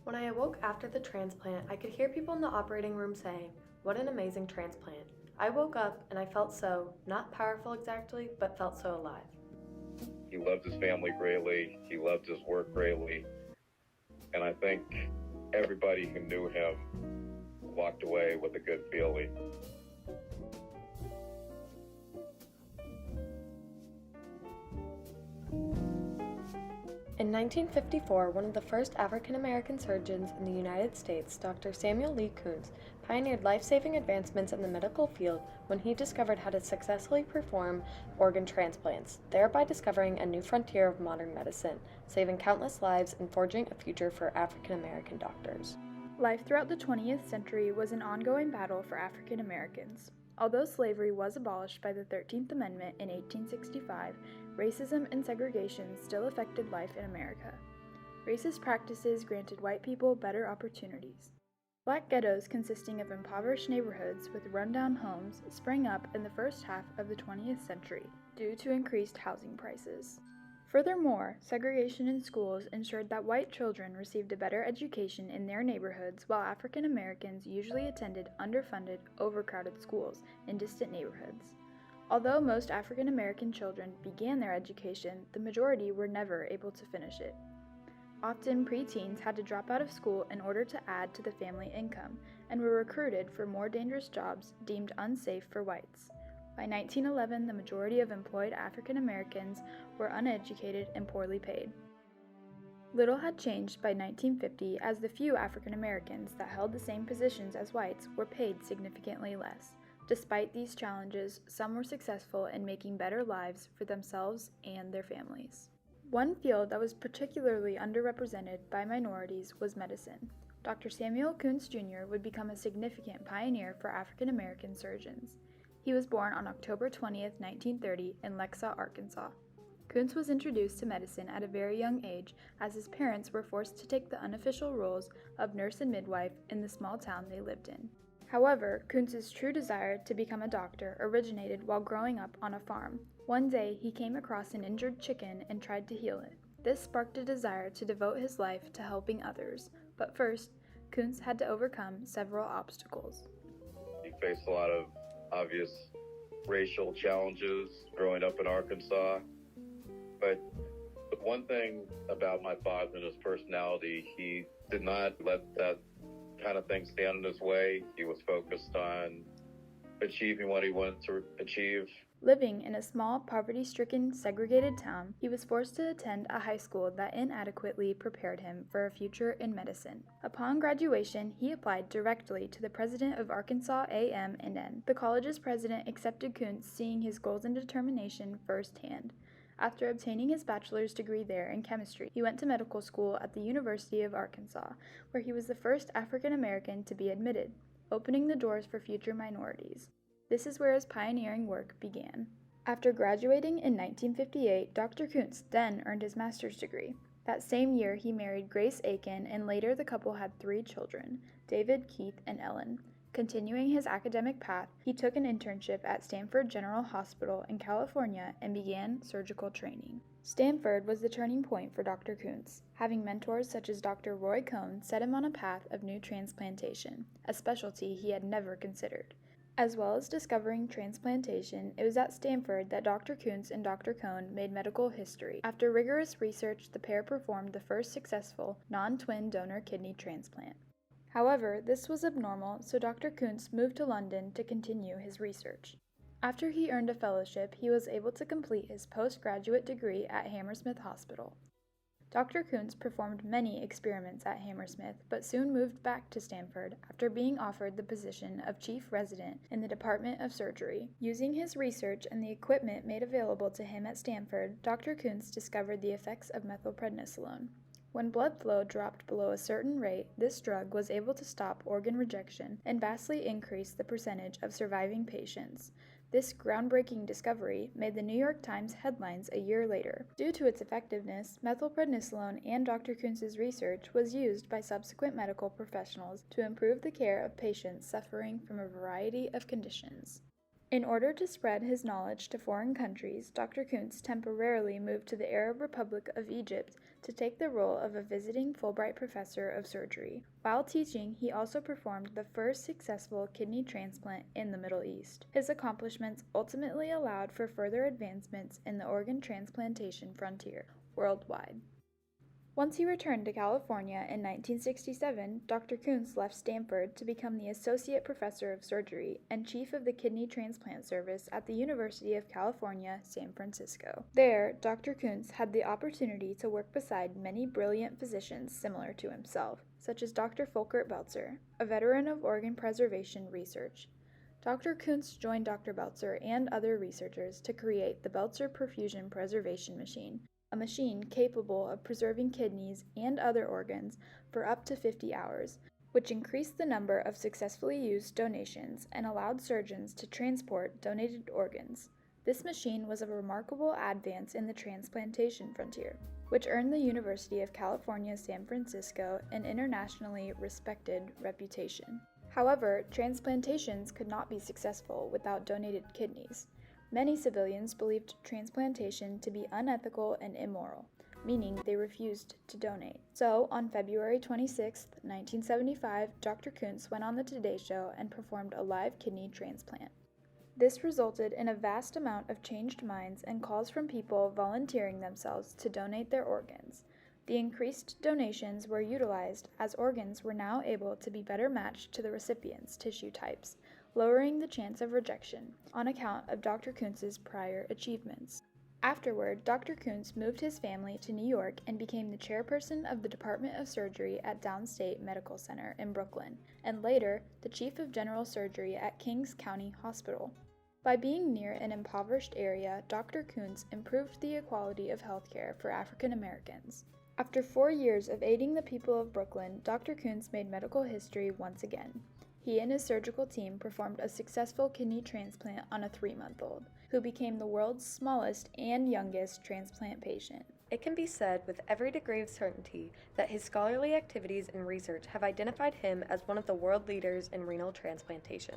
When I awoke after the transplant, I could hear people in the operating room saying, "What an amazing transplant." I woke up and I felt so, not powerful exactly, but felt so alive. He loved his family greatly. He loved his work greatly. And I think everybody who knew him walked away with a good feeling. In 1954, one of the first African-American surgeons in the United States, Dr. Samuel Lee Kountz, pioneered life-saving advancements in the medical field when he discovered how to successfully perform organ transplants, thereby discovering a new frontier of modern medicine, saving countless lives and forging a future for African-American doctors. Life throughout the 20th century was an ongoing battle for African Americans. Although slavery was abolished by the 13th Amendment in 1865, racism and segregation still affected life in America. Racist practices granted white people better opportunities. Black ghettos consisting of impoverished neighborhoods with rundown homes sprang up in the first half of the 20th century due to increased housing prices. Furthermore, segregation in schools ensured that white children received a better education in their neighborhoods while African Americans usually attended underfunded, overcrowded schools in distant neighborhoods. Although most African American children began their education, the majority were never able to finish it. Often, preteens had to drop out of school in order to add to the family income and were recruited for more dangerous jobs deemed unsafe for whites. By 1911, the majority of employed African Americans were uneducated and poorly paid. Little had changed by 1950 as the few African Americans that held the same positions as whites were paid significantly less. Despite these challenges, some were successful in making better lives for themselves and their families. One field that was particularly underrepresented by minorities was medicine. Dr. Samuel Kountz Jr. would become a significant pioneer for African American surgeons. He was born on October 20, 1930, in Lexa, Arkansas. Kountz was introduced to medicine at a very young age as his parents were forced to take the unofficial roles of nurse and midwife in the small town they lived in. However, Kountz's true desire to become a doctor originated while growing up on a farm. One day, he came across an injured chicken and tried to heal it. This sparked a desire to devote his life to helping others. But first, Kountz had to overcome several obstacles. He faced a lot of obvious racial challenges growing up in Arkansas. But the one thing about my father and his personality, he did not let that kind of thing stand in his way. He was focused on achieving what he wanted to achieve. Living in a small, poverty-stricken, segregated town, he was forced to attend a high school that inadequately prepared him for a future in medicine. Upon graduation, he applied directly to the president of Arkansas AM&N. The college's president accepted Kountz, seeing his goals and determination firsthand. After obtaining his bachelor's degree there in chemistry, he went to medical school at the University of Arkansas, where he was the first African American to be admitted, opening the doors for future minorities. This is where his pioneering work began. After graduating in 1958, Dr. Kountz then earned his master's degree. That same year, he married Grace Aiken, and later the couple had 3 children, David, Keith, and Ellen. Continuing his academic path, he took an internship at Stanford General Hospital in California and began surgical training. Stanford was the turning point for Dr. Kountz. Having mentors such as Dr. Roy Cohn set him on a path of new transplantation, a specialty he had never considered. As well as discovering transplantation, it was at Stanford that Dr. Kountz and Dr. Cohn made medical history. After rigorous research, the pair performed the first successful non-twin donor kidney transplant. However, this was abnormal, so Dr. Kountz moved to London to continue his research. After he earned a fellowship, he was able to complete his postgraduate degree at Hammersmith Hospital. Dr. Kountz performed many experiments at Hammersmith, but soon moved back to Stanford after being offered the position of chief resident in the Department of Surgery. Using his research and the equipment made available to him at Stanford, Dr. Kountz discovered the effects of methylprednisolone. When blood flow dropped below a certain rate, this drug was able to stop organ rejection and vastly increase the percentage of surviving patients. This groundbreaking discovery made the New York Times headlines a year later. Due to its effectiveness, methylprednisolone and Dr. Kountz's research was used by subsequent medical professionals to improve the care of patients suffering from a variety of conditions. In order to spread his knowledge to foreign countries, Dr. Kountz temporarily moved to the Arab Republic of Egypt to take the role of a visiting Fulbright professor of surgery. While teaching, he also performed the first successful kidney transplant in the Middle East. His accomplishments ultimately allowed for further advancements in the organ transplantation frontier worldwide. Once he returned to California in 1967, Dr. Kountz left Stanford to become the Associate Professor of Surgery and Chief of the Kidney Transplant Service at the University of California, San Francisco. There, Dr. Kountz had the opportunity to work beside many brilliant physicians similar to himself, such as Dr. Volkert Belzer, a veteran of organ preservation research. Dr. Kountz joined Dr. Belzer and other researchers to create the Belzer Perfusion Preservation Machine, a machine capable of preserving kidneys and other organs for up to 50 hours, which increased the number of successfully used donations and allowed surgeons to transport donated organs. This machine was a remarkable advance in the transplantation frontier, which earned the University of California, San Francisco an internationally respected reputation. However, transplantations could not be successful without donated kidneys. Many civilians believed transplantation to be unethical and immoral, meaning they refused to donate. So, on February 26, 1975, Dr. Kountz went on the Today Show and performed a live kidney transplant. This resulted in a vast amount of changed minds and calls from people volunteering themselves to donate their organs. The increased donations were utilized as organs were now able to be better matched to the recipient's tissue types, lowering the chance of rejection on account of Dr. Kountz's prior achievements. Afterward, Dr. Kountz moved his family to New York and became the chairperson of the Department of Surgery at Downstate Medical Center in Brooklyn, and later the chief of general surgery at Kings County Hospital. By being near an impoverished area, Dr. Kountz improved the equality of healthcare for African Americans. After 4 years of aiding the people of Brooklyn, Dr. Kountz made medical history once again. He and his surgical team performed a successful kidney transplant on a 3-month-old, who became the world's smallest and youngest transplant patient. It can be said with every degree of certainty that his scholarly activities and research have identified him as one of the world leaders in renal transplantation.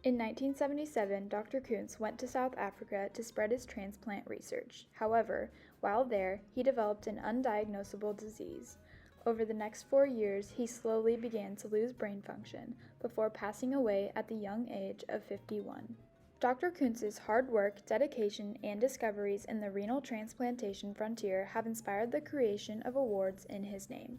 In 1977, Dr. Kountz went to South Africa to spread his transplant research. However, while there, he developed an undiagnosable disease. Over the next 4 years, he slowly began to lose brain function before passing away at the young age of 51. Dr. Kountz's hard work, dedication, and discoveries in the renal transplantation frontier have inspired the creation of awards in his name.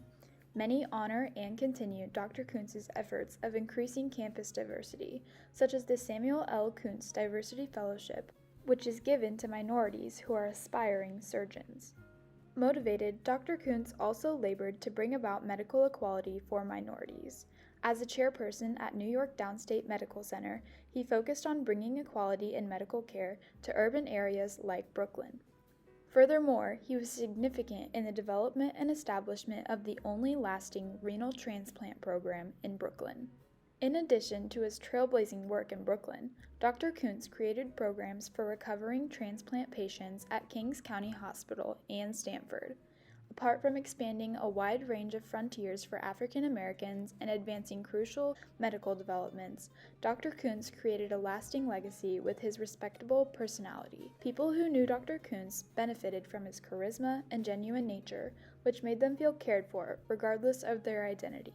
Many honor and continue Dr. Kountz's efforts of increasing campus diversity, such as the Samuel L. Kountz Diversity Fellowship, which is given to minorities who are aspiring surgeons. Motivated, Dr. Kountz also labored to bring about medical equality for minorities. As a chairperson at New York Downstate Medical Center, he focused on bringing equality in medical care to urban areas like Brooklyn. Furthermore, he was significant in the development and establishment of the only lasting renal transplant program in Brooklyn. In addition to his trailblazing work in Brooklyn, Dr. Kountz created programs for recovering transplant patients at Kings County Hospital and Stanford. Apart from expanding a wide range of frontiers for African Americans and advancing crucial medical developments, Dr. Kountz created a lasting legacy with his respectable personality. People who knew Dr. Kountz benefited from his charisma and genuine nature, which made them feel cared for, regardless of their identity.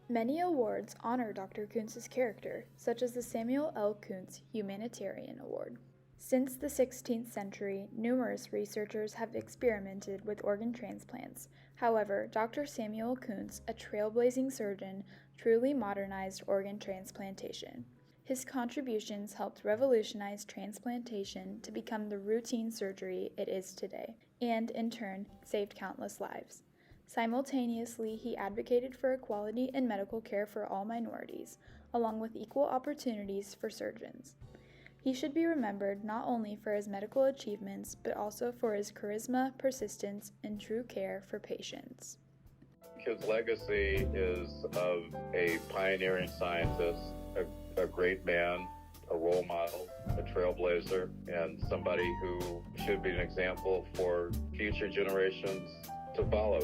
Many awards honor Dr. Kountz's character, such as the Samuel L. Kountz Humanitarian Award. Since the 16th century, numerous researchers have experimented with organ transplants. However, Dr. Samuel Kountz, a trailblazing surgeon, truly modernized organ transplantation. His contributions helped revolutionize transplantation to become the routine surgery it is today, and in turn, saved countless lives. Simultaneously, he advocated for equality in medical care for all minorities, along with equal opportunities for surgeons. He should be remembered not only for his medical achievements, but also for his charisma, persistence, and true care for patients. His legacy is of a pioneering scientist, a great man, a role model, a trailblazer, and somebody who should be an example for future generations to follow.